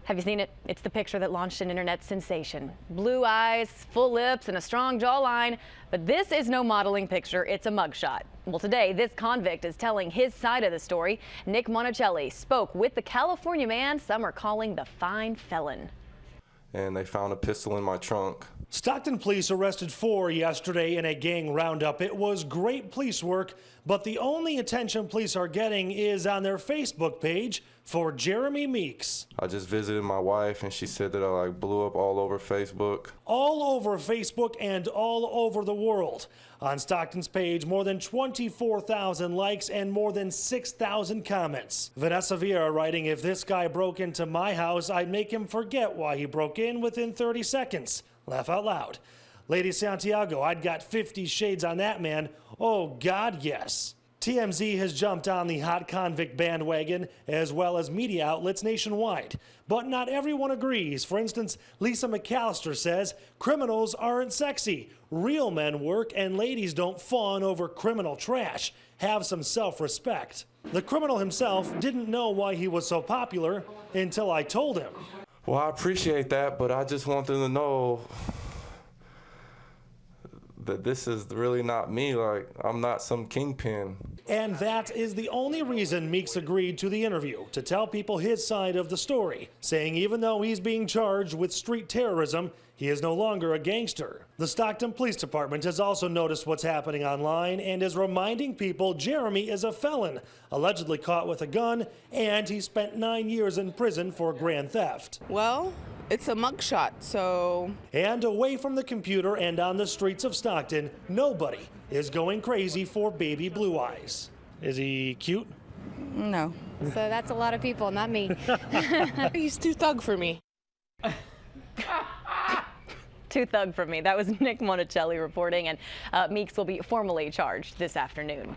Have you seen it? It's the picture that launched an internet sensation. Blue eyes, full lips, and a strong jawline. But this is no modeling picture, it's a mugshot. Well, today, this convict is telling his side of the story. Nick Monticelli spoke with the California man some are calling the fine felon. And they found a pistol in my trunk. Stockton police arrested 4 yesterday in a gang roundup. It was great police work, but the only attention police are getting is on their Facebook page for Jeremy Meeks. I just visited my wife and she said that I blew up all over Facebook. All over Facebook and all over the world. On Stockton's page, more than 24,000 likes and more than 6,000 comments. Vanessa Vieira writing, if this guy broke into my house, I'd make him forget why he broke in within 30 seconds. Laugh out loud. Lady Santiago, I'd got 50 shades on that man. Oh, God, yes. TMZ has jumped on the hot convict bandwagon, as well as media outlets nationwide. But not everyone agrees. For instance, Lisa McAllister says criminals aren't sexy. Real men work and ladies don't fawn over criminal trash. Have some self-respect. The criminal himself didn't know why he was so popular until I told him. Well, I appreciate that, but I just want them to know that this is really not me. Like, I'm not some kingpin. And that is the only reason Meeks agreed to the interview, to tell people his side of the story, saying even though he's being charged with street terrorism, he is no longer a gangster. The Stockton Police Department has also noticed what's happening online and is reminding people Jeremy is a felon, allegedly caught with a gun, and he spent 9 years in prison for grand theft. Well, it's a mugshot, so... And away from the computer and on the streets of Stockton, nobody is going crazy for baby blue eyes. Is he cute? No. So that's a lot of people, not me. He's too thug for me. Too thug for me. That was Nick Monticelli reporting, and Meeks will be formally charged this afternoon.